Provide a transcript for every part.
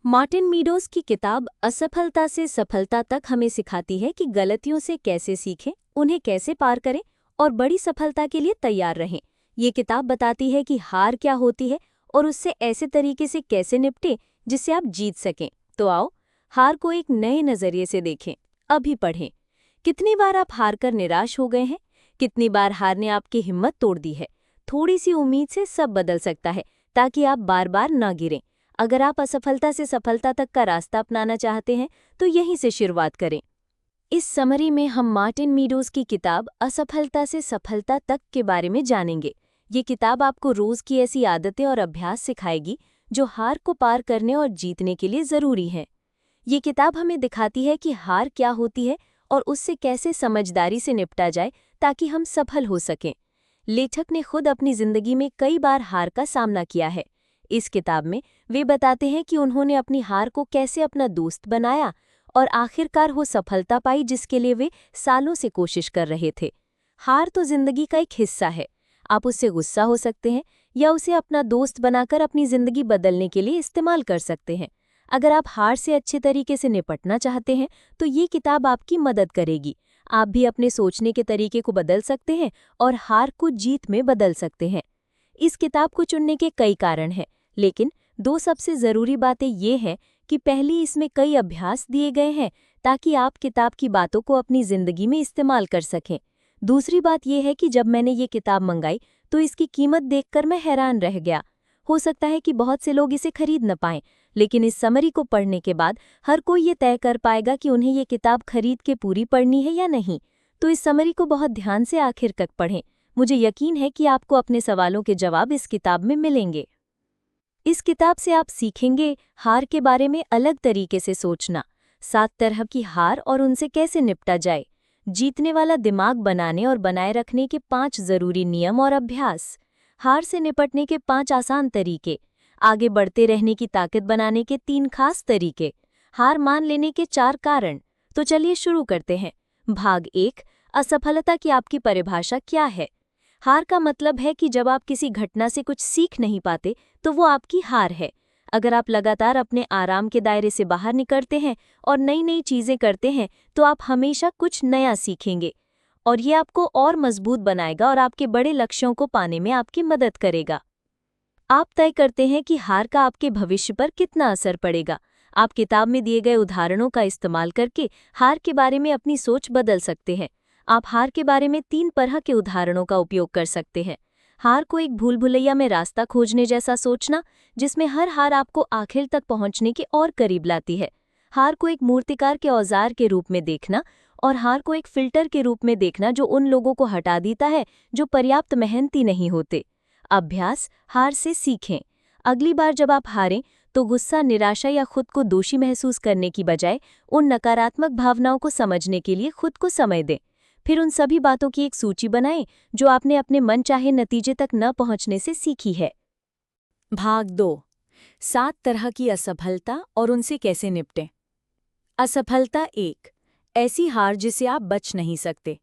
Martin meadows की किताब असफलता से सफलता तक हमें सिखाती है कि गलतियों से कैसे सीखें, उन्हें कैसे पार करें और बड़ी सफलता के लिए तैयार रहें। ये किताब बताती है कि हार क्या होती है और उससे ऐसे तरीके से कैसे निपटें जिससे आप जीत सकें। तो आओ, हार को एक नए नज़रिए से देखें। अभी पढ़ें। कितनी बार आप हार कर निराश हो गए हैं? कितनी बार हार ने आपकी हिम्मत तोड़ दी है? थोड़ी सी उम्मीद से सब बदल सकता है, ताकि आप बार बार न गिरें। अगर आप असफलता से सफलता तक का रास्ता अपनाना चाहते हैं तो यहीं से शुरुआत करें। इस समरी में हम मार्टिन मीडोज की किताब असफलता से सफलता तक के बारे में जानेंगे। ये किताब आपको रोज की ऐसी आदतें और अभ्यास सिखाएगी जो हार को पार करने और जीतने के लिए ज़रूरी हैं। ये किताब हमें दिखाती है कि हार क्या होती है और उससे कैसे समझदारी से निपटा जाए ताकि हम सफल हो सकें। लेखक ने खुद अपनी जिंदगी में कई बार हार का सामना किया है। इस किताब में वे बताते हैं कि उन्होंने अपनी हार को कैसे अपना दोस्त बनाया और आखिरकार वो सफलता पाई जिसके लिए वे सालों से कोशिश कर रहे थे। हार तो जिंदगी का एक हिस्सा है। आप उससे गुस्सा हो सकते हैं या उसे अपना दोस्त बनाकर अपनी जिंदगी बदलने के लिए इस्तेमाल कर सकते हैं। अगर आप हार से अच्छे तरीके से निपटना चाहते हैं तो ये किताब आपकी मदद करेगी। आप भी अपने सोचने के तरीके को बदल सकते हैं और हार को जीत में बदल सकते हैं। इस किताब को चुनने के कई कारण हैं, लेकिन दो सबसे ज़रूरी बातें ये हैं कि पहली, इसमें कई अभ्यास दिए गए हैं ताकि आप किताब की बातों को अपनी ज़िंदगी में इस्तेमाल कर सकें। दूसरी बात यह है कि जब मैंने ये किताब मंगाई तो इसकी कीमत देखकर मैं हैरान रह गया। हो सकता है कि बहुत से लोग इसे खरीद न पाएं, लेकिन इस समरी को पढ़ने के बाद हर कोई ये तय कर पाएगा कि उन्हें ये किताब खरीद के पूरी पढ़नी है या नहीं। तो इस समरी को बहुत ध्यान से आखिर तक पढ़ें। मुझे यकीन है कि आपको अपने सवालों के जवाब इस किताब में मिलेंगे। इस किताब से आप सीखेंगे हार के बारे में अलग तरीके से सोचना, 7 तरह की हार और उनसे कैसे निपटा जाए, जीतने वाला दिमाग बनाने और बनाए रखने के 5 ज़रूरी नियम और अभ्यास, हार से निपटने के 5 आसान तरीके, आगे बढ़ते रहने की ताकत बनाने के 3 खास तरीके, हार मान लेने के 4 कारण। तो चलिए शुरू करते हैं। भाग 1, असफलता की आपकी परिभाषा क्या है? हार का मतलब है कि जब आप किसी घटना से कुछ सीख नहीं पाते तो वो आपकी हार है। अगर आप लगातार अपने आराम के दायरे से बाहर निकलते हैं और नई नई चीज़ें करते हैं तो आप हमेशा कुछ नया सीखेंगे और ये आपको और मजबूत बनाएगा और आपके बड़े लक्ष्यों को पाने में आपकी मदद करेगा। आप तय करते हैं कि हार का आपके भविष्य पर कितना असर पड़ेगा। आप किताब में दिए गए उदाहरणों का इस्तेमाल करके हार के बारे में अपनी सोच बदल सकते हैं। आप हार के बारे में 3 तरह के उदाहरणों का उपयोग कर सकते हैं। हार को एक भूल भुलैया में रास्ता खोजने जैसा सोचना, जिसमें हर हार आपको आखिर तक पहुंचने के और करीब लाती है। हार को एक मूर्तिकार के औजार के रूप में देखना और हार को एक फिल्टर के रूप में देखना जो उन लोगों को हटा देता है जो पर्याप्त मेहनती नहीं होते। अभ्यास, हार से सीखें। अगली बार जब आप हारें तो गुस्सा, निराशा या खुद को दोषी महसूस करने की बजाय उन नकारात्मक भावनाओं को समझने के लिए खुद को समय दें। फिर उन सभी बातों की एक सूची बनाएं जो आपने अपने मनचाहे नतीजे तक न पहुंचने से सीखी है। भाग 2, 7 तरह की असफलता और उनसे कैसे निपटें। असफलता 1, ऐसी हार जिसे आप बच नहीं सकते।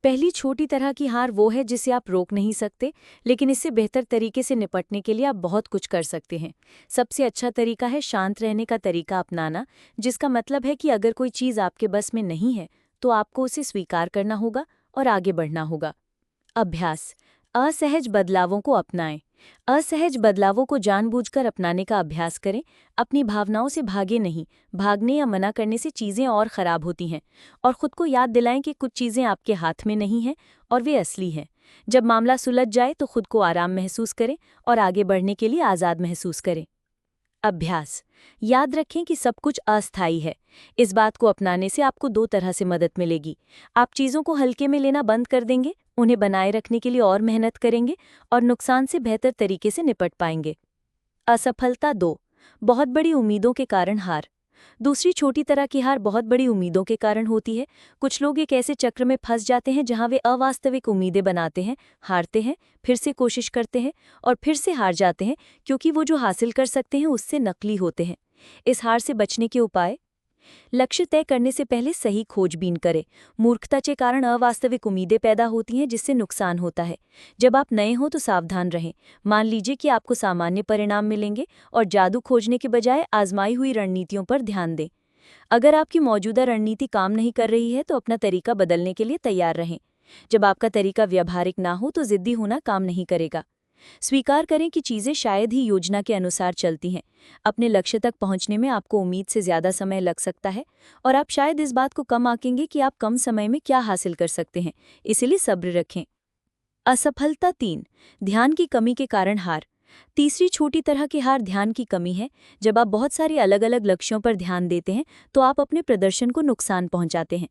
पहली छोटी तरह की हार वो है जिसे आप रोक नहीं सकते, लेकिन इससे बेहतर तरीके से निपटने के लिए आप बहुत कुछ कर सकते हैं। सबसे अच्छा तरीका है शांत रहने का तरीका अपनाना, जिसका मतलब है कि अगर कोई चीज़ आपके बस में नहीं है तो आपको उसे स्वीकार करना होगा और आगे बढ़ना होगा। अभ्यास, असहज बदलावों को अपनाएं। असहज बदलावों को जानबूझकर अपनाने का अभ्यास करें। अपनी भावनाओं से भागे नहीं। भागने या मना करने से चीज़ें और ख़राब होती हैं। और खुद को याद दिलाएं कि कुछ चीज़ें आपके हाथ में नहीं हैं और वे असली हैं। जब मामला सुलझ जाए तो खुद को आराम महसूस करें और आगे बढ़ने के लिए आज़ाद महसूस करें। अभ्यास, याद रखें कि सब कुछ अस्थायी है। इस बात को अपनाने से आपको 2 तरह से मदद मिलेगी। आप चीज़ों को हल्के में लेना बंद कर देंगे, उन्हें बनाए रखने के लिए और मेहनत करेंगे और नुकसान से बेहतर तरीके से निपट पाएंगे। असफलता 2, बहुत बड़ी उम्मीदों के कारण हार। दूसरी छोटी तरह की हार बहुत बड़ी उम्मीदों के कारण होती है। कुछ लोग एक ऐसे चक्र में फंस जाते हैं जहां वे अवास्तविक उम्मीदें बनाते हैं, हारते हैं, फिर से कोशिश करते हैं और फिर से हार जाते हैं क्योंकि वो जो हासिल कर सकते हैं उससे नकली होते हैं। इस हार से बचने के उपाय: लक्ष्य तय करने से पहले सही खोजबीन करें। मूर्खता के कारण अवास्तविक उम्मीदें पैदा होती हैं, जिससे नुकसान होता है। जब आप नए हों तो सावधान रहें। मान लीजिए कि आपको सामान्य परिणाम मिलेंगे और जादू खोजने के बजाय आजमाई हुई रणनीतियों पर ध्यान दें। अगर आपकी मौजूदा रणनीति काम नहीं कर रही है तो अपना तरीका बदलने के लिए तैयार रहें। जब आपका तरीका व्यावहारिक ना हो तो जिद्दी होना काम नहीं करेगा। स्वीकार करें कि चीज़ें शायद ही योजना के अनुसार चलती हैं। अपने लक्ष्य तक पहुंचने में आपको उम्मीद से ज़्यादा समय लग सकता है और आप शायद इस बात को कम आंकेंगे कि आप कम समय में क्या हासिल कर सकते हैं। इसीलिए सब्र रखें। असफलता 3, ध्यान की कमी के कारण हार। तीसरी छोटी तरह की हार ध्यान की कमी है। जब आप बहुत सारे अलग अलग लक्ष्यों पर ध्यान देते हैं तो आप अपने प्रदर्शन को नुकसान पहुंचाते हैं।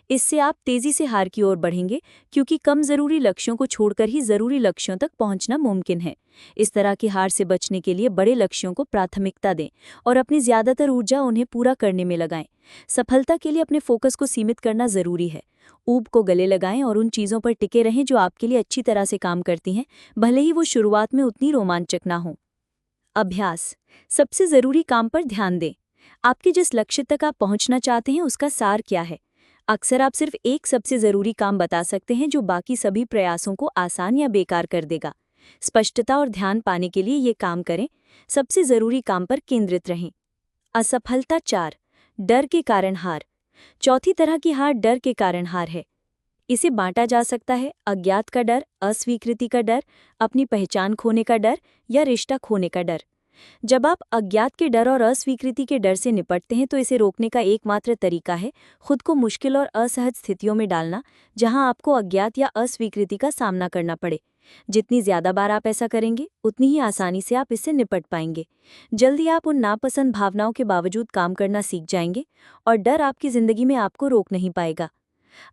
इससे आप तेजी से हार की ओर बढ़ेंगे, क्योंकि कम जरूरी लक्ष्यों को छोड़कर ही जरूरी लक्ष्यों तक पहुंचना मुमकिन है। इस तरह की हार से बचने के लिए बड़े लक्ष्यों को प्राथमिकता दें और अपनी ज्यादातर ऊर्जा उन्हें पूरा करने में लगाएं। सफलता के लिए अपने फोकस को सीमित करना जरूरी है। ऊब को गले लगाएं और उन चीज़ों पर टिके रहें जो आपके लिए अच्छी तरह से काम करती हैं, भले ही वो शुरुआत में उतनी रोमांचक ना हो। अभ्यास। सबसे ज़रूरी काम पर ध्यान दें। आपके जिस लक्ष्य तक आप पहुंचना चाहते हैं उसका सार क्या है। अक्सर आप सिर्फ एक सबसे ज़रूरी काम बता सकते हैं जो बाकी सभी प्रयासों को आसान या बेकार कर देगा। स्पष्टता और ध्यान पाने के लिए ये काम करें। सबसे ज़रूरी काम पर केंद्रित रहें। असफलता 4, डर के कारण हार। चौथी तरह की हार डर के कारण हार है। इसे बांटा जा सकता है: अज्ञात का डर, अस्वीकृति का डर, अपनी पहचान खोने का डर या रिश्ता खोने का डर। जब आप अज्ञात के डर और अस्वीकृति के डर से निपटते हैं तो इसे रोकने का एकमात्र तरीका है खुद को मुश्किल और असहज स्थितियों में डालना, जहां आपको अज्ञात या अस्वीकृति का सामना करना पड़े। जितनी ज्यादा बार आप ऐसा करेंगे उतनी ही आसानी से आप इससे निपट पाएंगे। जल्दी आप उन नापसंद भावनाओं के बावजूद काम करना सीख जाएंगे और डर आपकी जिंदगी में आपको रोक नहीं पाएगा।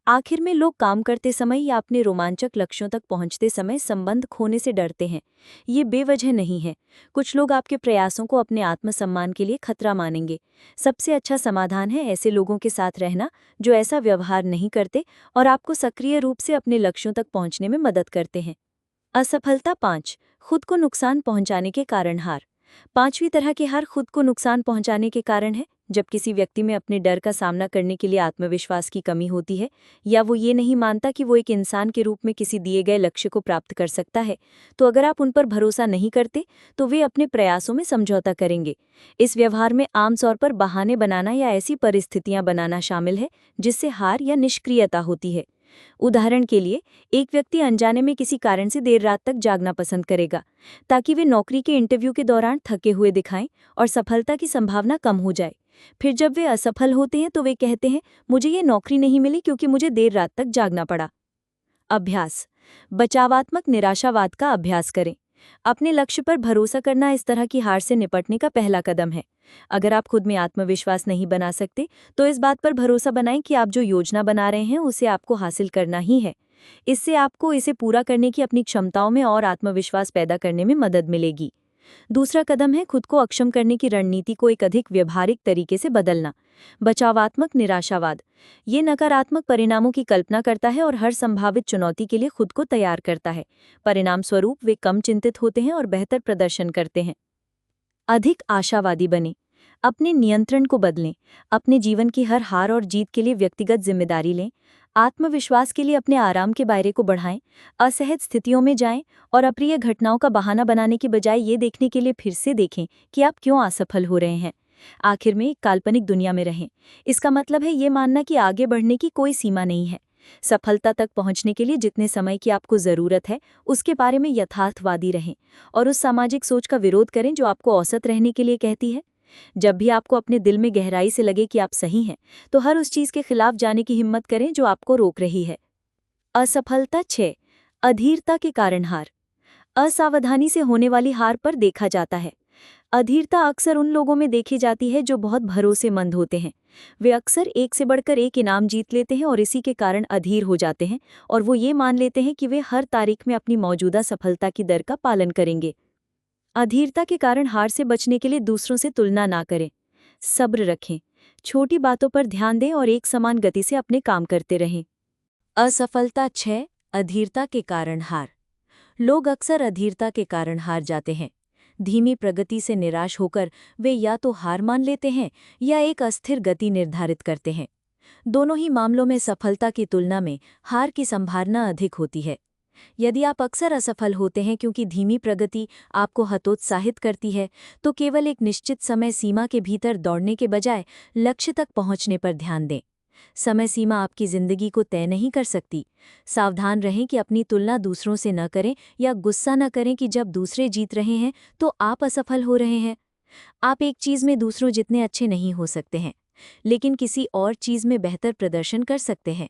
आखिर में लोग काम करते समय या अपने रोमांचक लक्ष्यों तक पहुंचते समय संबंध खोने से डरते हैं। ये बेवजह नहीं है। कुछ लोग आपके प्रयासों को अपने आत्मसम्मान के लिए खतरा मानेंगे। सबसे अच्छा समाधान है ऐसे लोगों के साथ रहना जो ऐसा व्यवहार नहीं करते और आपको सक्रिय रूप से अपने लक्ष्यों तक पहुंचने में मदद करते हैं। असफलता 5, खुद को नुकसान पहुंचाने के कारण हार। पांचवी तरह की हार खुद को नुकसान पहुंचाने के कारण है। जब किसी व्यक्ति में अपने डर का सामना करने के लिए आत्मविश्वास की कमी होती है या वो ये नहीं मानता कि वो एक इंसान के रूप में किसी दिए गए लक्ष्य को प्राप्त कर सकता है, तो अगर आप उन पर भरोसा नहीं करते तो वे अपने प्रयासों में समझौता करेंगे। इस व्यवहार में आमतौर पर बहाने बनाना या ऐसी परिस्थितियां बनाना शामिल है जिससे हार या निष्क्रियता होती है। उदाहरण के लिए, एक व्यक्ति अनजाने में किसी कारण से देर रात तक जागना पसंद करेगा ताकि वे नौकरी के इंटरव्यू के दौरान थके हुए दिखाएं और सफलता की संभावना कम हो जाए। फिर जब वे असफल होते हैं तो वे कहते हैं, मुझे ये नौकरी नहीं मिली क्योंकि मुझे देर रात तक जागना पड़ा। अभ्यास। बचावात्मक निराशावाद का अभ्यास करें। अपने लक्ष्य पर भरोसा करना इस तरह की हार से निपटने का पहला कदम है। अगर आप खुद में आत्मविश्वास नहीं बना सकते तो इस बात पर भरोसा बनाएं कि आप जो योजना बना रहे हैं उसे आपको हासिल करना ही है। इससे आपको इसे पूरा करने की अपनी क्षमताओं में और आत्मविश्वास पैदा करने में मदद मिलेगी। दूसरा कदम है खुद को अक्षम करने की रणनीति को एक अधिक व्यवहारिक तरीके से बदलना। बचावात्मक निराशावाद ये नकारात्मक परिणामों की कल्पना करता है और हर संभावित चुनौती के लिए खुद को तैयार करता है। परिणाम स्वरूप वे कम चिंतित होते हैं और बेहतर प्रदर्शन करते हैं। अधिक आशावादी बने। अपने नियंत्रण को बदलें। अपने जीवन की हर हार और जीत के लिए व्यक्तिगत जिम्मेदारी लें। आत्मविश्वास के लिए अपने आराम के दायरे को बढ़ाएं। असहज स्थितियों में जाएं और अप्रिय घटनाओं का बहाना बनाने की बजाय ये देखने के लिए फिर से देखें कि आप क्यों असफल हो रहे हैं। आखिर में एक काल्पनिक दुनिया में रहें। इसका मतलब है ये मानना कि आगे बढ़ने की कोई सीमा नहीं है। सफलता तक पहुंचने के लिए जितने समय की आपको ज़रूरत है उसके बारे में यथार्थवादी रहें और उस सामाजिक सोच का विरोध करें जो आपको औसत रहने के लिए कहती है। जब भी आपको अपने दिल में गहराई से लगे कि आप सही हैं, तो हर उस चीज़ के खिलाफ जाने की हिम्मत करें जो आपको रोक रही है। असफलता 6, अधीरता के कारण हार। असावधानी से होने वाली हार पर देखा जाता है। अधीरता अक्सर उन लोगों में देखी जाती है जो बहुत भरोसेमंद होते हैं। वे अक्सर एक से बढ़कर एक इनाम जीत लेते हैं और इसी के कारण अधीर हो जाते हैं और वो ये मान लेते हैं कि वे हर तारीख में अपनी मौजूदा सफलता की दर का पालन करेंगे। अधीरता के कारण हार से बचने के लिए दूसरों से तुलना ना करें। सब्र रखें। छोटी बातों पर ध्यान दें और एक समान गति से अपने काम करते रहें। असफलता 6, अधीरता के कारण हार। लोग अक्सर अधीरता के कारण हार जाते हैं। धीमी प्रगति से निराश होकर वे या तो हार मान लेते हैं या एक अस्थिर गति निर्धारित करते हैं। दोनों ही मामलों में सफलता की तुलना में हार की संभावना अधिक होती है। यदि आप अक्सर असफल होते हैं क्योंकि धीमी प्रगति आपको हतोत्साहित करती है, तो केवल एक निश्चित समय सीमा के भीतर दौड़ने के बजाय लक्ष्य तक पहुंचने पर ध्यान दें। समय सीमा आपकी जिंदगी को तय नहीं कर सकती। सावधान रहें कि अपनी तुलना दूसरों से न करें या गुस्सा न करें कि जब दूसरे जीत रहे हैं तो आप असफल हो रहे हैं। आप एक चीज़ में दूसरों जितने अच्छे नहीं हो सकते हैं, लेकिन किसी और चीज़ में बेहतर प्रदर्शन कर सकते हैं।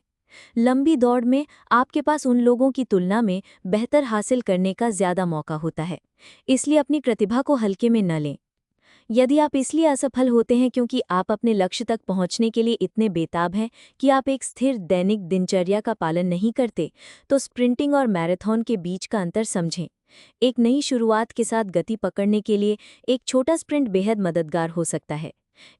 लंबी दौड़ में आपके पास उन लोगों की तुलना में बेहतर हासिल करने का ज़्यादा मौका होता है, इसलिए अपनी प्रतिभा को हल्के में न लें। यदि आप इसलिए असफल होते हैं क्योंकि आप अपने लक्ष्य तक पहुंचने के लिए इतने बेताब हैं कि आप एक स्थिर दैनिक दिनचर्या का पालन नहीं करते, तो स्प्रिंटिंग और मैराथन के बीच का अंतर समझें। एक नई शुरुआत के साथ गति पकड़ने के लिए एक छोटा स्प्रिंट बेहद मददगार हो सकता है।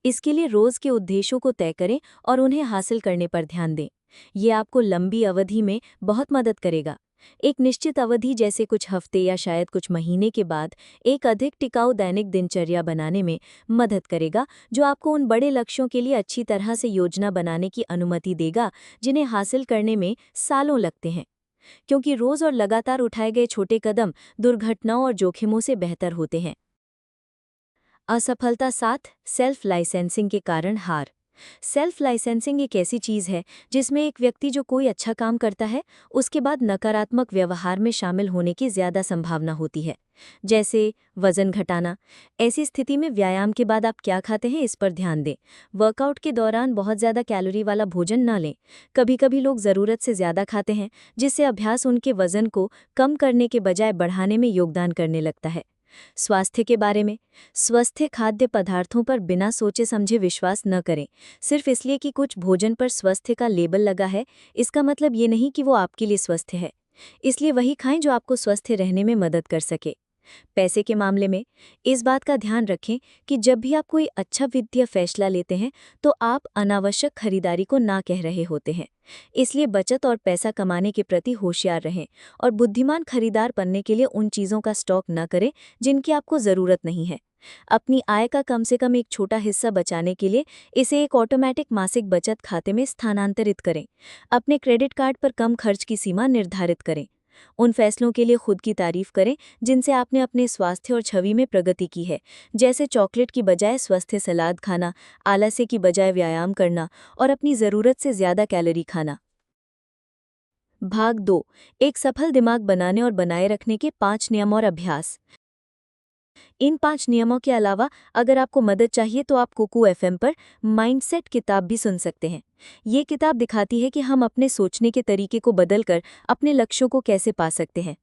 इसके लिए रोज़ के उद्देश्यों को तय करें और उन्हें हासिल करने पर ध्यान दें। ये आपको लंबी अवधि में बहुत मदद करेगा। एक निश्चित अवधि जैसे कुछ हफ्ते या शायद कुछ महीने के बाद एक अधिक टिकाऊ दैनिक दिनचर्या बनाने में मदद करेगा, जो आपको उन बड़े लक्ष्यों के लिए अच्छी तरह से योजना बनाने की अनुमति देगा जिन्हें हासिल करने में सालों लगते हैं। क्योंकि रोज़ और लगातार उठाए गए छोटे कदम दुर्घटनाओं और जोखिमों से बेहतर होते हैं। असफलता 7, सेल्फ लाइसेंसिंग के कारण हार। सेल्फ लाइसेंसिंग एक ऐसी चीज़ है जिसमें एक व्यक्ति जो कोई अच्छा काम करता है उसके बाद नकारात्मक व्यवहार में शामिल होने की ज़्यादा संभावना होती है। जैसे वज़न घटाना। ऐसी स्थिति में व्यायाम के बाद आप क्या खाते हैं इस पर ध्यान दें। वर्कआउट के दौरान बहुत ज़्यादा कैलोरी वाला भोजन ना लें। कभी कभी लोग ज़रूरत से ज़्यादा खाते हैं, जिससे अभ्यास उनके वज़न को कम करने के बजाय बढ़ाने में योगदान करने लगता है। स्वास्थ्य के बारे में, स्वस्थ खाद्य पदार्थों पर बिना सोचे समझे विश्वास न करें। सिर्फ इसलिए कि कुछ भोजन पर स्वास्थ्य का लेबल लगा है, इसका मतलब ये नहीं कि वो आपके लिए स्वस्थ है। इसलिए वही खाएं जो आपको स्वस्थ रहने में मदद कर सके। पैसे के मामले में इस बात का ध्यान रखें कि जब भी आप कोई अच्छा वित्तीय फैसला लेते हैं तो आप अनावश्यक खरीदारी को ना कह रहे होते हैं। इसलिए बचत और पैसा कमाने के प्रति होशियार रहें और बुद्धिमान खरीदार बनने के लिए उन चीज़ों का स्टॉक न करें जिनकी आपको ज़रूरत नहीं है। अपनी आय का कम से कम एक छोटा हिस्सा बचाने के लिए इसे एक ऑटोमेटिक मासिक बचत खाते में स्थानांतरित करें। अपने क्रेडिट कार्ड पर कम खर्च की सीमा निर्धारित करें। उन फैसलों के लिए खुद की तारीफ करें जिनसे आपने अपने स्वास्थ्य और छवि में प्रगति की है, जैसे चॉकलेट की बजाय स्वस्थ सलाद खाना, आलस्य की बजाय व्यायाम करना और अपनी ज़रूरत से ज़्यादा कैलोरी खाना। भाग 2, एक सफल दिमाग बनाने और बनाए रखने के 5 नियम और अभ्यास। इन 5 नियमों के अलावा अगर आपको मदद चाहिए तो आप कुकू एफएम पर माइंडसेट किताब भी सुन सकते हैं। ये किताब दिखाती है कि हम अपने सोचने के तरीके को बदलकर अपने लक्ष्यों को कैसे पा सकते हैं।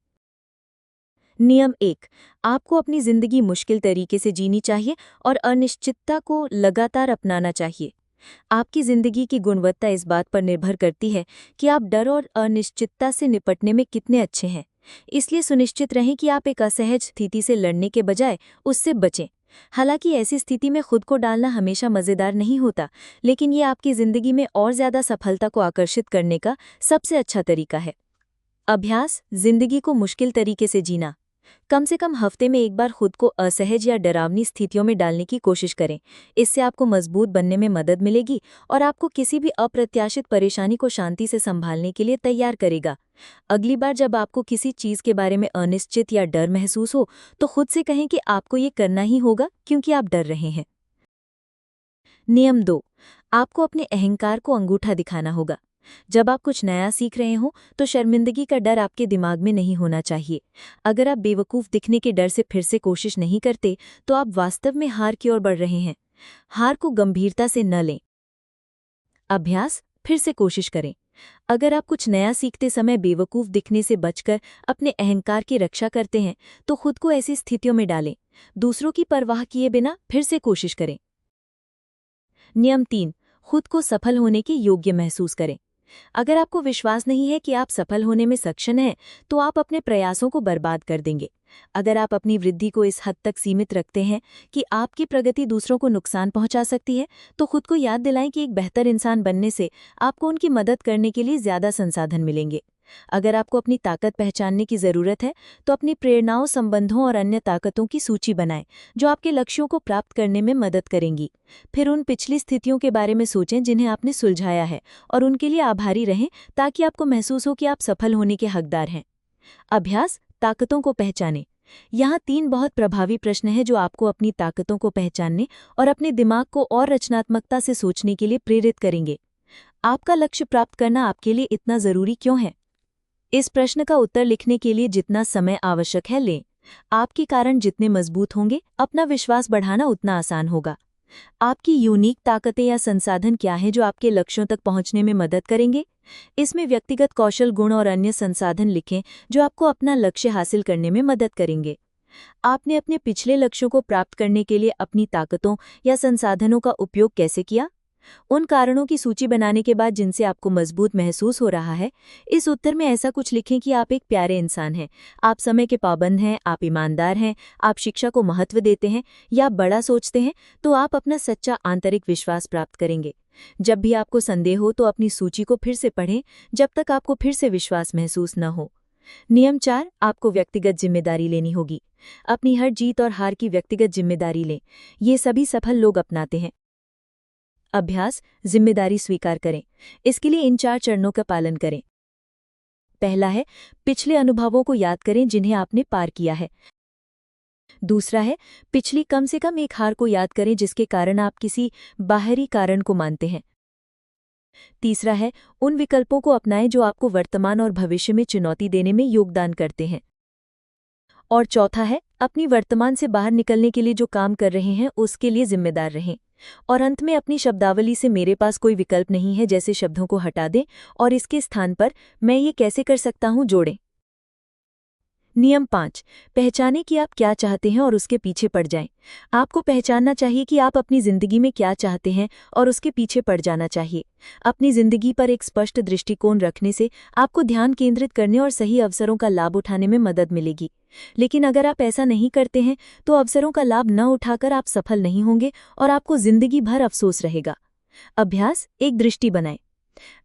नियम 1, आपको अपनी जिंदगी मुश्किल तरीके से जीनी चाहिए और अनिश्चितता को लगातार अपनाना चाहिए। आपकी जिंदगी की गुणवत्ता इस बात पर निर्भर करती है कि आप डर और अनिश्चितता से निपटने में कितने अच्छे हैं। इसलिए सुनिश्चित रहें कि आप एक असहज स्थिति से लड़ने के बजाय उससे बचें। हालांकि ऐसी स्थिति में खुद को डालना हमेशा मज़ेदार नहीं होता, लेकिन ये आपकी ज़िंदगी में और ज़्यादा सफलता को आकर्षित करने का सबसे अच्छा तरीका है। अभ्यास, जिंदगी को मुश्किल तरीके से जीना। कम से कम हफ्ते में एक बार खुद को असहज या डरावनी स्थितियों में डालने की कोशिश करें। इससे आपको मजबूत बनने में मदद मिलेगी और आपको किसी भी अप्रत्याशित परेशानी को शांति से संभालने के लिए तैयार करेगा। अगली बार जब आपको किसी चीज़ के बारे में अनिश्चित या डर महसूस हो तो खुद से कहें कि आपको ये करना ही होगा क्योंकि आप डर रहे हैं। नियम 2, आपको अपने अहंकार को अंगूठा दिखाना होगा। जब आप कुछ नया सीख रहे हो तो शर्मिंदगी का डर आपके दिमाग में नहीं होना चाहिए। अगर आप बेवकूफ़ दिखने के डर से फिर से कोशिश नहीं करते तो आप वास्तव में हार की ओर बढ़ रहे हैं। हार को गंभीरता से न लें। अभ्यास, फिर से कोशिश करें। अगर आप कुछ नया सीखते समय बेवकूफ़ दिखने से बचकर अपने अहंकार की रक्षा करते हैं तो खुद को ऐसी स्थितियों में डालें। दूसरों की परवाह किए बिना फिर से कोशिश करें। नियम 3, खुद को सफल होने के योग्य महसूस करें। अगर आपको विश्वास नहीं है कि आप सफल होने में सक्षम हैं, तो आप अपने प्रयासों को बर्बाद कर देंगे। अगर आप अपनी वृद्धि को इस हद तक सीमित रखते हैं कि आपकी प्रगति दूसरों को नुकसान पहुंचा सकती है, तो खुद को याद दिलाएं कि एक बेहतर इंसान बनने से आपको उनकी मदद करने के लिए ज़्यादा संसाधन मिलेंगे। अगर आपको अपनी ताकत पहचानने की ज़रूरत है तो अपनी प्रेरणाओं, संबंधों और अन्य ताकतों की सूची बनाएं जो आपके लक्ष्यों को प्राप्त करने में मदद करेंगी। फिर उन पिछली स्थितियों के बारे में सोचें जिन्हें आपने सुलझाया है और उनके लिए आभारी रहें ताकि आपको महसूस हो कि आप सफल होने के हकदार हैं। अभ्यास, ताकतों को पहचानें। यहाँ 3 बहुत प्रभावी प्रश्न हैं जो आपको अपनी ताकतों को पहचानने और अपने दिमाग को और रचनात्मकता से सोचने के लिए प्रेरित करेंगे। आपका लक्ष्य प्राप्त करना आपके लिए इतना ज़रूरी क्यों है? इस प्रश्न का उत्तर लिखने के लिए जितना समय आवश्यक है लें। आपके कारण जितने मजबूत होंगे, अपना विश्वास बढ़ाना उतना आसान होगा। आपकी यूनिक ताकतें या संसाधन क्या हैं जो आपके लक्ष्यों तक पहुंचने में मदद करेंगे? इसमें व्यक्तिगत कौशल, गुण और अन्य संसाधन लिखें जो आपको अपना लक्ष्य हासिल करने में मदद करेंगे। आपने अपने पिछले लक्ष्यों को प्राप्त करने के लिए अपनी ताकतों या संसाधनों का उपयोग कैसे किया? उन कारणों की सूची बनाने के बाद जिनसे आपको मजबूत महसूस हो रहा है, इस उत्तर में ऐसा कुछ लिखें कि आप एक प्यारे इंसान हैं, आप समय के पाबंद हैं, आप ईमानदार हैं, आप शिक्षा को महत्व देते हैं या बड़ा सोचते हैं, तो आप अपना सच्चा आंतरिक विश्वास प्राप्त करेंगे। जब भी आपको संदेह हो तो अपनी सूची को फिर से पढ़ें जब तक आपको फिर से विश्वास महसूस न हो। नियम 4, आपको व्यक्तिगत जिम्मेदारी लेनी होगी। अपनी हर जीत और हार की व्यक्तिगत जिम्मेदारी लें। ये सभी सफल लोग अपनाते हैं। अभ्यास, जिम्मेदारी स्वीकार करें। इसके लिए इन 4 चरणों का पालन करें। पहला है, पिछले अनुभवों को याद करें जिन्हें आपने पार किया है। दूसरा है, पिछली कम से कम एक हार को याद करें जिसके कारण आप किसी बाहरी कारण को मानते हैं। तीसरा है, उन विकल्पों को अपनाएं जो आपको वर्तमान और भविष्य में चुनौती देने में योगदान करते हैं। और चौथा है, अपनी वर्तमान से बाहर निकलने के लिए जो काम कर रहे हैं उसके लिए जिम्मेदार रहें। और अंत में अपनी शब्दावली से मेरे पास कोई विकल्प नहीं है जैसे शब्दों को हटा दें और इसके स्थान पर मैं ये कैसे कर सकता हूं जोड़ें। नियम 5, पहचानें कि आप क्या चाहते हैं और उसके पीछे पड़ जाएं। आपको पहचानना चाहिए कि आप अपनी जिंदगी में क्या चाहते हैं और उसके पीछे पड़ जाना चाहिए। अपनी जिंदगी पर एक स्पष्ट दृष्टिकोण रखने से आपको ध्यान केंद्रित करने और सही अवसरों का लाभ उठाने में मदद मिलेगी। लेकिन अगर आप ऐसा नहीं करते हैं तो अवसरों का लाभ न उठाकर आप सफल नहीं होंगे और आपको जिंदगी भर अफसोस रहेगा। अभ्यास, एक दृष्टि बनाएं।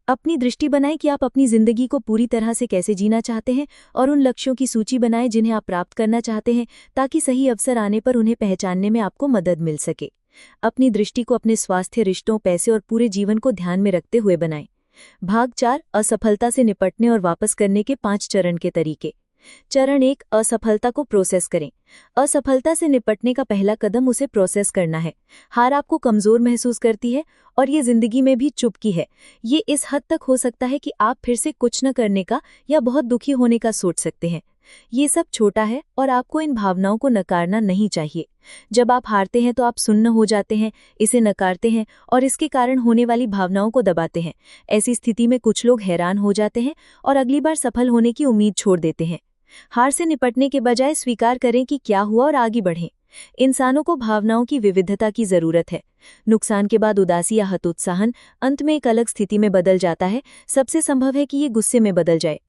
अपनी दृष्टि बनाएं कि आप अपनी जिंदगी को पूरी तरह से कैसे जीना चाहते हैं और उन लक्ष्यों की सूची बनाएं जिन्हें आप प्राप्त करना चाहते हैं ताकि सही अवसर आने पर उन्हें पहचानने में आपको मदद मिल सके। अपनी दृष्टि को अपने स्वास्थ्य, रिश्तों, पैसे और पूरे जीवन को ध्यान में रखते हुए बनाएं। भाग 4, असफलता से निपटने और वापस करने के 5 चरण के तरीके। चरण 1, असफलता को प्रोसेस करें। असफलता से निपटने का पहला कदम उसे प्रोसेस करना है। हार आपको कमजोर महसूस करती है और ये जिंदगी में भी चुभती है। ये इस हद तक हो सकता है कि आप फिर से कुछ न करने का या बहुत दुखी होने का सोच सकते हैं। ये सब छोटा है और आपको इन भावनाओं को नकारना नहीं चाहिए। जब आप हारते हैं तो आप सुन्न हो जाते हैं, इसे नकारते हैं और इसके कारण होने वाली भावनाओं को दबाते हैं। ऐसी स्थिति में कुछ लोग हैरान हो जाते हैं और अगली बार सफल होने की उम्मीद छोड़ देते हैं। हार से निपटने के बजाय स्वीकार करें कि क्या हुआ और आगे बढ़ें। इंसानों को भावनाओं की विविधता की जरूरत है। नुकसान के बाद उदासी या हतोत्साहन अंत में एक अलग स्थिति में बदल जाता है। सबसे संभव है कि ये गुस्से में बदल जाए।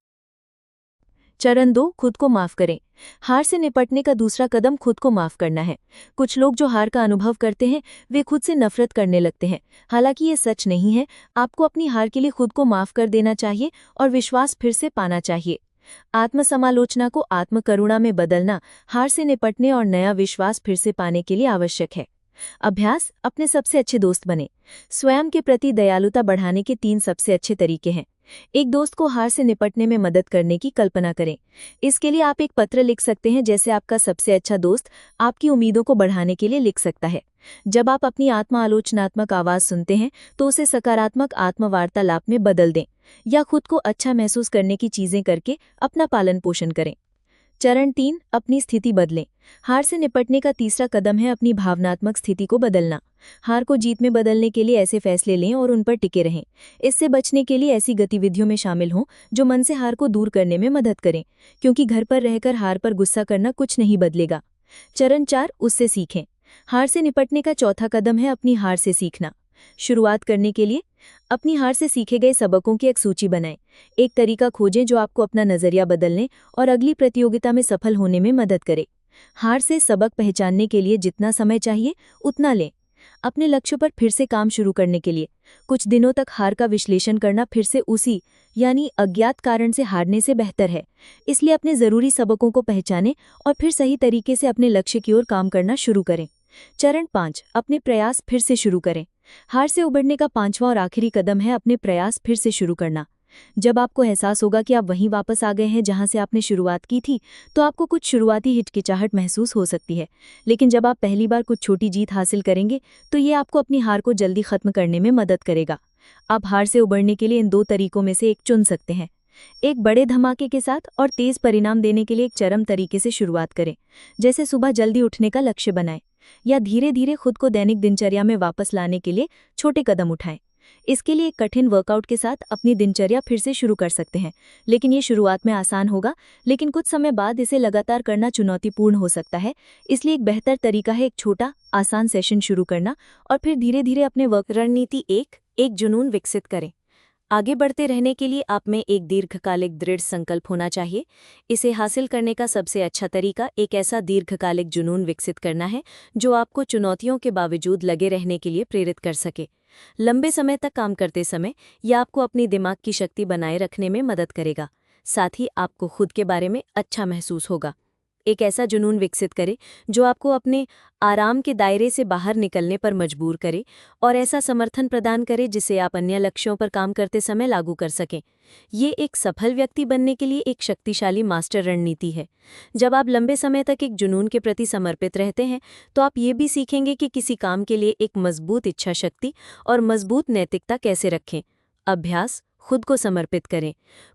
चरण 2, खुद को माफ करें। हार से निपटने का दूसरा कदम खुद को माफ करना है। कुछ लोग जो हार का अनुभव करते हैं वे खुद से नफरत करने लगते हैं। हालांकि ये सच नहीं है। आपको अपनी हार के लिए खुद को माफ कर देना चाहिए और विश्वास फिर से पाना चाहिए। आत्मसमालोचना को आत्मकरुणा में बदलना हार से निपटने और नया विश्वास फिर से पाने के लिए आवश्यक है। अभ्यास, अपने सबसे अच्छे दोस्त बने। स्वयं के प्रति दयालुता बढ़ाने के 3 सबसे अच्छे तरीके हैं। एक दोस्त को हार से निपटने में मदद करने की कल्पना करें। इसके लिए आप एक पत्र लिख सकते हैं जैसे आपका सबसे अच्छा दोस्त आपकी उम्मीदों को बढ़ाने के लिए लिख सकता है। जब आप अपनी आत्म-आलोचनात्मक आवाज सुनते हैं तो उसे सकारात्मक आत्मवार्तालाप में बदल दें या खुद को अच्छा महसूस करने की चीजें करके अपना पालन पोषण करें। चरण 3, अपनी स्थिति बदलें। हार से निपटने का तीसरा कदम है अपनी भावनात्मक स्थिति को बदलना। हार को जीत में बदलने के लिए ऐसे फैसले लें और उन पर टिके रहें। इससे बचने के लिए ऐसी गतिविधियों में शामिल हों जो मन से हार को दूर करने में मदद करें, क्योंकि घर पर रहकर हार पर गुस्सा करना कुछ नहीं बदलेगा। चरण 4, उससे सीखें। हार से निपटने का चौथा कदम है अपनी हार से सीखना। शुरुआत करने के लिए अपनी हार से सीखे गए सबकों की एक सूची बनाएं। एक तरीका खोजें जो आपको अपना नजरिया बदलने और अगली प्रतियोगिता में सफल होने में मदद करे। हार से सबक पहचानने के लिए जितना समय चाहिए उतना लें। अपने लक्ष्य पर फिर से काम शुरू करने के लिए। कुछ दिनों तक हार का विश्लेषण करना फिर से उसी यानी अज्ञात कारण से हारने से बेहतर है। इसलिए अपने ज़रूरी सबकों को पहचानें और फिर सही तरीके से अपने लक्ष्य की ओर काम करना शुरू करें। चरण 5, अपने प्रयास फिर से शुरू करें। हार से उबरने का 5वां और आखिरी कदम है अपने प्रयास फिर से शुरू करना। जब आपको एहसास होगा कि आप वहीं वापस आ गए हैं जहां से आपने शुरुआत की थी, तो आपको कुछ शुरुआती हिचकिचाहट महसूस हो सकती है। लेकिन जब आप पहली बार कुछ छोटी जीत हासिल करेंगे, तो ये आपको अपनी हार को जल्दी खत्म करने में मदद करेगा। आप हार से उबरने के लिए इन 2 तरीकों में से एक चुन सकते हैं। एक बड़े धमाके के साथ और तेज परिणाम देने के लिए एक चरम तरीके से शुरुआत करें, जैसे सुबह जल्दी उठने का लक्ष्य बनाएं, या धीरे धीरे खुद को दैनिक दिनचर्या में वापस लाने के लिए छोटे कदम उठाएं। इसके लिए एक कठिन वर्कआउट के साथ अपनी दिनचर्या फिर से शुरू कर सकते हैं। लेकिन ये शुरुआत में आसान होगा, लेकिन कुछ समय बाद इसे लगातार करना चुनौतीपूर्ण हो सकता है। इसलिए एक बेहतर तरीका है एक छोटा आसान सेशन शुरू करना और फिर धीरे धीरे अपने वर्क। रणनीति 1, एक जुनून विकसित करें। आगे बढ़ते रहने के लिए आप में एक दीर्घकालिक दृढ़ संकल्प होना चाहिए। इसे हासिल करने का सबसे अच्छा तरीका एक ऐसा दीर्घकालिक जुनून विकसित करना है जो आपको चुनौतियों के बावजूद लगे रहने के लिए प्रेरित कर सके। लंबे समय तक काम करते समय यह आपको अपनी दिमाग की शक्ति बनाए रखने में मदद करेगा। साथ ही आपको खुद के बारे में अच्छा महसूस होगा। एक ऐसा जुनून विकसित करें जो आपको अपने आराम के दायरे से बाहर निकलने पर मजबूर करे और ऐसा समर्थन प्रदान करे जिसे आप अन्य लक्ष्यों पर काम करते समय लागू कर सकें। ये एक सफल व्यक्ति बनने के लिए एक शक्तिशाली मास्टर रणनीति है। जब आप लंबे समय तक एक जुनून के प्रति समर्पित रहते हैं, तो आप ये भी सीखेंगे कि किसी काम के लिए एक मजबूत इच्छा शक्ति और मजबूत नैतिकता कैसे रखें। अभ्यास, खुद को समर्पित करें।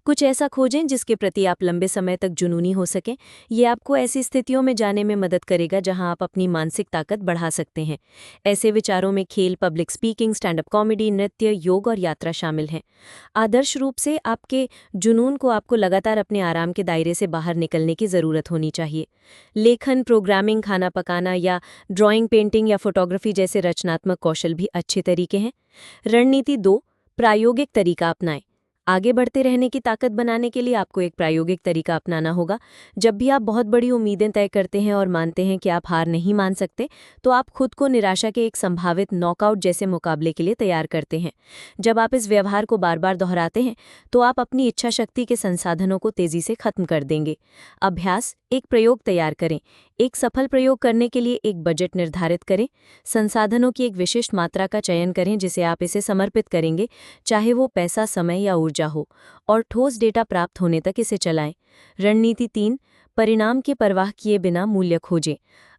कुछ ऐसा खोजें जिसके प्रति आप लंबे समय तक जुनूनी हो सकें। ये आपको ऐसी स्थितियों में जाने में मदद करेगा जहां आप अपनी मानसिक ताकत बढ़ा सकते हैं। ऐसे विचारों में खेल, public speaking, stand up comedy, नृत्य, योग और यात्रा शामिल हैं। आदर्श रूप से आपके जुनून को आपको लगातार अपने आराम के दायरे से बाहर निकलने की ज़रूरत होनी चाहिए। लेखन, प्रोग्रामिंग, खाना पकाना या ड्राइंग, पेंटिंग या फोटोग्राफी जैसे रचनात्मक कौशल भी अच्छे तरीके हैं। रणनीति 2, प्रायोगिक तरीका अपनाएं। आगे बढ़ते रहने की ताकत बनाने के लिए आपको एक प्रायोगिक तरीका अपनाना होगा। जब भी आप बहुत बड़ी उम्मीदें तय करते हैं और मानते हैं कि आप हार नहीं मान सकते, तो आप खुद को निराशा के एक संभावित नॉकआउट जैसे मुकाबले के लिए तैयार करते हैं। जब आप इस व्यवहार को बार बार दोहराते हैं, तो आप अपनी इच्छा शक्ति के संसाधनों को तेजी से खत्म कर देंगे। अभ्यास, एक प्रयोग तैयार करें। एक सफल प्रयोग करने के लिए एक बजट निर्धारित करें। संसाधनों की एक विशिष्ट मात्रा का चयन करें जिसे आप इसे समर्पित करेंगे, चाहे वो पैसा, समय या ऊर्जा हो, और ठोस डेटा प्राप्त होने तक इसे चलाएं। रणनीति 3, परिणाम की परवाह किए बिना मूल्य खोजें।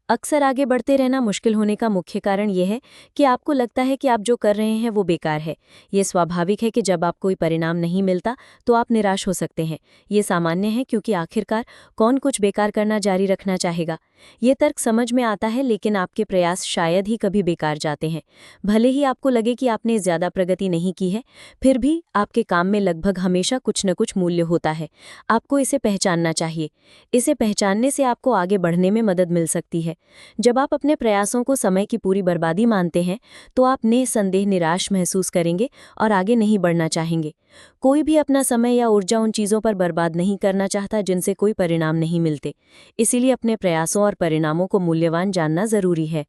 अक्सर आगे बढ़ते रहना मुश्किल होने का मुख्य कारण यह है कि आपको लगता है कि आप जो कर रहे हैं वो बेकार है। ये स्वाभाविक है कि जब आप कोई परिणाम नहीं मिलता तो आप निराश हो सकते हैं। ये सामान्य है क्योंकि आखिरकार कौन कुछ बेकार करना जारी रखना चाहेगा। ये तर्क समझ में आता है, लेकिन आपके प्रयास शायद ही कभी बेकार जाते हैं। भले ही आपको लगे कि आपने ज़्यादा प्रगति नहीं की है, फिर भी आपके काम में लगभग हमेशा कुछ न कुछ मूल्य होता है। आपको इसे पहचानना चाहिए। इसे पहचानने से आपको आगे बढ़ने में मदद मिल सकती है। जब आप अपने प्रयासों को समय की पूरी बर्बादी मानते हैं, तो आप निसंदेह निराश महसूस करेंगे और आगे नहीं बढ़ना चाहेंगे। कोई भी अपना समय या ऊर्जा उन चीज़ों पर बर्बाद नहीं करना चाहता जिनसे कोई परिणाम नहीं मिलते। इसीलिए अपने प्रयासों और परिणामों को मूल्यवान जानना जरूरी है।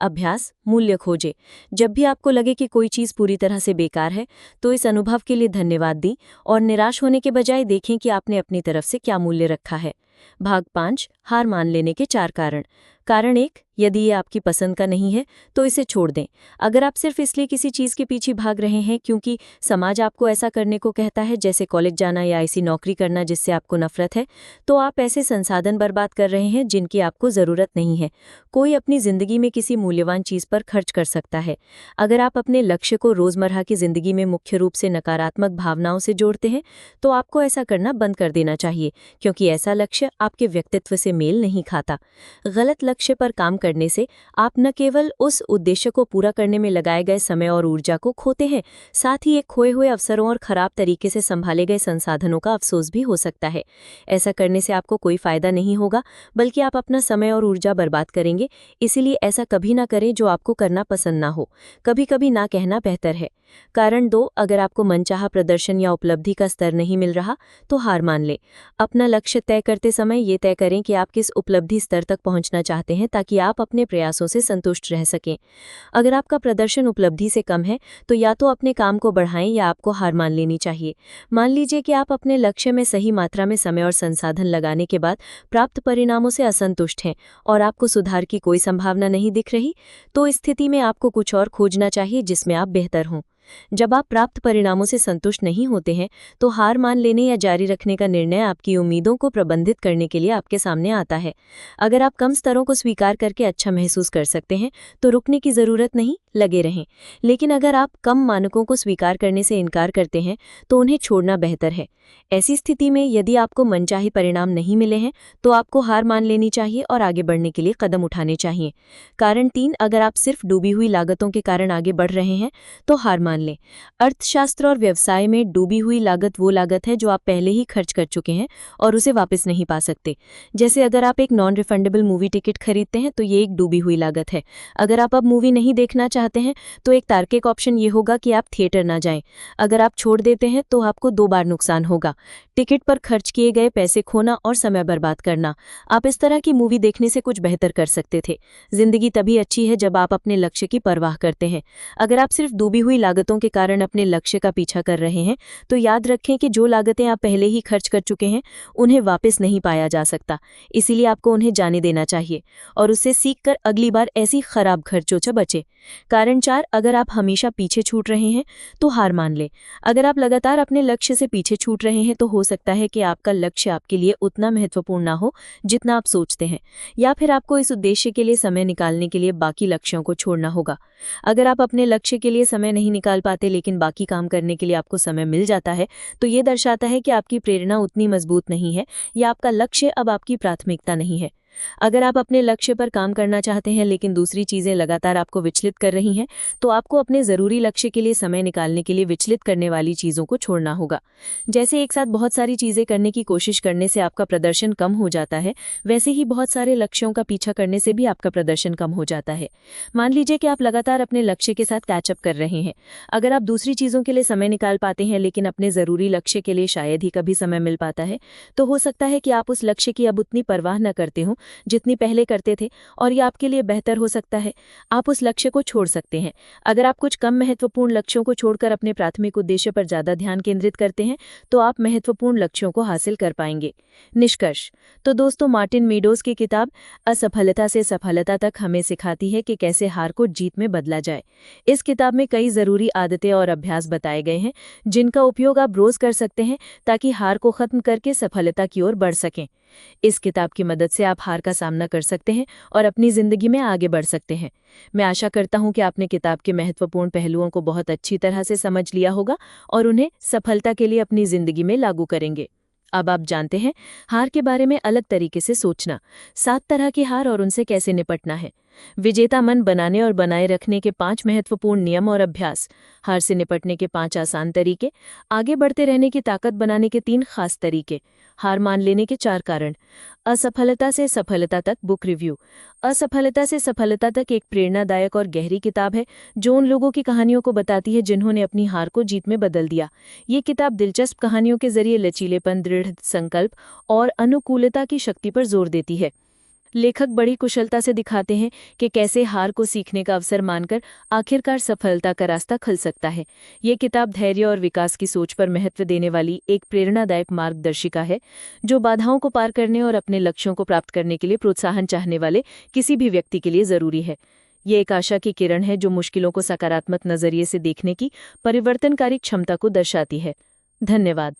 अभ्यास, मूल्य खोजें। जब भी आपको लगे कि कोई चीज़ पूरी तरह से बेकार है, तो इस अनुभव के लिए धन्यवाद दें और निराश होने के बजाय देखें कि आपने अपनी तरफ से क्या मूल्य रखा है। भाग 5, हार मान लेने के 4 कारण। कारण 1, यदि ये आपकी पसंद का नहीं है तो इसे छोड़ दें। अगर आप सिर्फ इसलिए किसी चीज़ के पीछे भाग रहे हैं क्योंकि समाज आपको ऐसा करने को कहता है, जैसे कॉलेज जाना या ऐसी नौकरी करना जिससे आपको नफरत है, तो आप ऐसे संसाधन बर्बाद कर रहे हैं जिनकी आपको ज़रूरत नहीं है। कोई अपनी ज़िंदगी में किसी मूल्यवान चीज़ पर खर्च कर सकता है। अगर आप अपने लक्ष्य को रोज़मर्रा की ज़िंदगी में मुख्य रूप से नकारात्मक भावनाओं से जोड़ते हैं, तो आपको ऐसा करना बंद कर देना चाहिए, क्योंकि ऐसा लक्ष्य आपके व्यक्तित्व से मेल नहीं खाता। गलत लक्ष्य पर काम करने से आप न केवल उस उद्देश्य को पूरा करने में लगाए गए समय और ऊर्जा को खोते हैं, साथ ही एक खोए हुए अवसरों और खराब तरीके से संभाले गए संसाधनों का अफसोस भी हो सकता है। ऐसा करने से आपको कोई फायदा नहीं होगा, बल्कि आप अपना समय और ऊर्जा बर्बाद करेंगे। इसीलिए ऐसा कभी ना करें जो आपको करना पसंद ना हो। कभी कभी ना कहना बेहतर है। कारण 2, अगर आपको मनचाहा प्रदर्शन या उपलब्धि का स्तर नहीं मिल रहा, तो हार मान लें। अपना लक्ष्य तय करते समय ये तय करें कि आप किस उपलब्धि स्तर तक पहुंचना चाहते हैं, ताकि आप आप अपने प्रयासों से संतुष्ट रह सकें। अगर आपका प्रदर्शन उपलब्धि से कम है तो या तो अपने काम को बढ़ाएं या आपको हार मान लेनी चाहिए। मान लीजिए कि आप अपने लक्ष्य में सही मात्रा में समय और संसाधन लगाने के बाद प्राप्त परिणामों से असंतुष्ट हैं और आपको सुधार की कोई संभावना नहीं दिख रही, तो इस स्थिति में आपको कुछ और खोजना चाहिए जिसमें आप बेहतर हों। जब आप प्राप्त परिणामों से संतुष्ट नहीं होते हैं तो हार मान लेने या जारी रखने का निर्णय आपकी उम्मीदों को प्रबंधित करने के लिए आपके सामने आता है। अगर आप कम स्तरों को स्वीकार करके अच्छा महसूस कर सकते हैं तो रुकने की ज़रूरत नहीं, लगे रहें। लेकिन अगर आप कम मानकों को स्वीकार करने से इनकार करते हैं तो उन्हें छोड़ना बेहतर है। ऐसी स्थिति में यदि आपको मनचाही परिणाम नहीं मिले हैं तो आपको हार मान लेनी चाहिए और आगे बढ़ने के लिए कदम उठाने चाहिए। कारण 3, अगर आप सिर्फ डूबी हुई लागतों के कारण आगे बढ़ रहे हैं तो हार मान लें। अर्थशास्त्र और व्यवसाय में डूबी हुई लागत वो लागत है जो आप पहले ही खर्च कर चुके हैं और उसे वापस नहीं पा सकते। जैसे अगर आप एक नॉन रिफंडेबल मूवी टिकट खरीदते हैं तो ये एक डूबी हुई लागत है। अगर आप अब मूवी नहीं देखना चाहते हैं तो एक तार्किक ऑप्शन ये होगा कि आप थिएटर ना जाएं। अगर आप छोड़ देते हैं तो आपको 2 बार नुकसान होगा, टिकट पर खर्च किए गए पैसे खोना और समय बर्बाद करना। आप इस तरह की मूवी देखने से कुछ बेहतर कर सकते थे। जिंदगी तभी अच्छी है जब आप अपने लक्ष्य की परवाह करते हैं। अगर आप सिर्फ डूबी हुई लागतों के कारण अपने लक्ष्य का पीछा कर रहे हैं तो याद रखें कि जो लागतें आप पहले ही खर्च कर चुके हैं उन्हें वापस नहीं पाया जा सकता, इसीलिए आपको उन्हें जाने देना चाहिए और उससे सीखकर अगली बार ऐसी खराब खर्चों से बचें। कारण 4, अगर आप हमेशा पीछे छूट रहे हैं तो हार मान लें। अगर आप लगातार अपने लक्ष्य से पीछे छूट रहे हैं तो हो सकता है कि आपका लक्ष्य आपके लिए उतना महत्वपूर्ण ना हो जितना आप सोचते हैं, या फिर आपको इस उद्देश्य के लिए समय निकालने के लिए बाकी लक्ष्यों को छोड़ना होगा। अगर आप अपने लक्ष्य के लिए समय नहीं निकाल पाते लेकिन बाकी काम करने के लिए आपको समय मिल जाता है तो ये दर्शाता है कि आपकी प्रेरणा उतनी मजबूत नहीं है या आपका लक्ष्य अब आपकी प्राथमिकता नहीं है। अगर आप अपने लक्ष्य पर काम करना चाहते हैं लेकिन दूसरी चीजें लगातार आपको विचलित कर रही हैं तो आपको अपने जरूरी लक्ष्य के लिए समय निकालने के लिए विचलित करने वाली चीजों को छोड़ना होगा। जैसे एक साथ बहुत सारी चीजें करने की कोशिश करने से आपका प्रदर्शन कम हो जाता है, वैसे ही बहुत सारे लक्ष्यों का पीछा करने से भी आपका प्रदर्शन कम हो जाता है। मान लीजिए कि आप लगातार अपने लक्ष्य के साथ कैचअप कर रहे हैं। अगर आप दूसरी चीजों के लिए समय निकाल पाते हैं लेकिन अपने जरूरी लक्ष्य के लिए शायद ही कभी समय मिल पाता है, तो हो सकता है कि आप उस लक्ष्य की अब उतनी परवाह न करते हो जितनी पहले करते थे और ये आपके लिए बेहतर हो सकता है। आप उस लक्ष्य को छोड़ सकते हैं। अगर आप कुछ कम महत्वपूर्ण लक्ष्यों को छोड़कर अपने प्राथमिक उद्देश्य पर ज्यादा ध्यान केंद्रित करते हैं तो आप महत्वपूर्ण लक्ष्यों को हासिल कर पाएंगे। निष्कर्ष तो दोस्तों, मार्टिन मीडोज की किताब असफलता से सफलता तक हमें सिखाती है कि कैसे हार को जीत में बदला जाए। इस किताब में कई जरूरी आदतें और अभ्यास बताए गए हैं जिनका उपयोग आप रोज कर सकते हैं ताकि हार को खत्म करके सफलता की ओर बढ़ सकें। इस किताब की मदद से आप हार का सामना कर सकते हैं और अपनी जिंदगी में आगे बढ़ सकते हैं। मैं आशा करता हूं कि आपने किताब के महत्वपूर्ण पहलुओं को बहुत अच्छी तरह से समझ लिया होगा और उन्हें सफलता के लिए अपनी जिंदगी में लागू करेंगे। अब आप जानते हैं हार के बारे में अलग तरीके से सोचना, 7 तरह की हार और उनसे कैसे निपटना है, विजेता मन बनाने और बनाए रखने के 5 महत्वपूर्ण नियम और अभ्यास, हार से निपटने के 5 आसान तरीके, आगे बढ़ते रहने की ताकत बनाने के 3 खास तरीके, हार मान लेने के 4 कारण, असफलता से सफलता तक बुक रिव्यू। असफलता से सफलता तक एक प्रेरणादायक और गहरी किताब है जो उन लोगों की कहानियों को बताती है जिन्होंने अपनी हार को जीत में बदल दिया। ये किताब दिलचस्प कहानियों के जरिए लचीलेपन, दृढ़ संकल्प और अनुकूलता की शक्ति पर जोर देती है। लेखक बड़ी कुशलता से दिखाते हैं कि कैसे हार को सीखने का अवसर मानकर आखिरकार सफलता का रास्ता खुल सकता है। ये किताब धैर्य और विकास की सोच पर महत्व देने वाली एक प्रेरणादायक मार्गदर्शिका है जो बाधाओं को पार करने और अपने लक्ष्यों को प्राप्त करने के लिए प्रोत्साहन चाहने वाले किसी भी व्यक्ति के लिए जरूरी है। ये एक आशा की किरण है जो मुश्किलों को सकारात्मक नजरिए से देखने की परिवर्तनकारी क्षमता को दर्शाती है। धन्यवाद।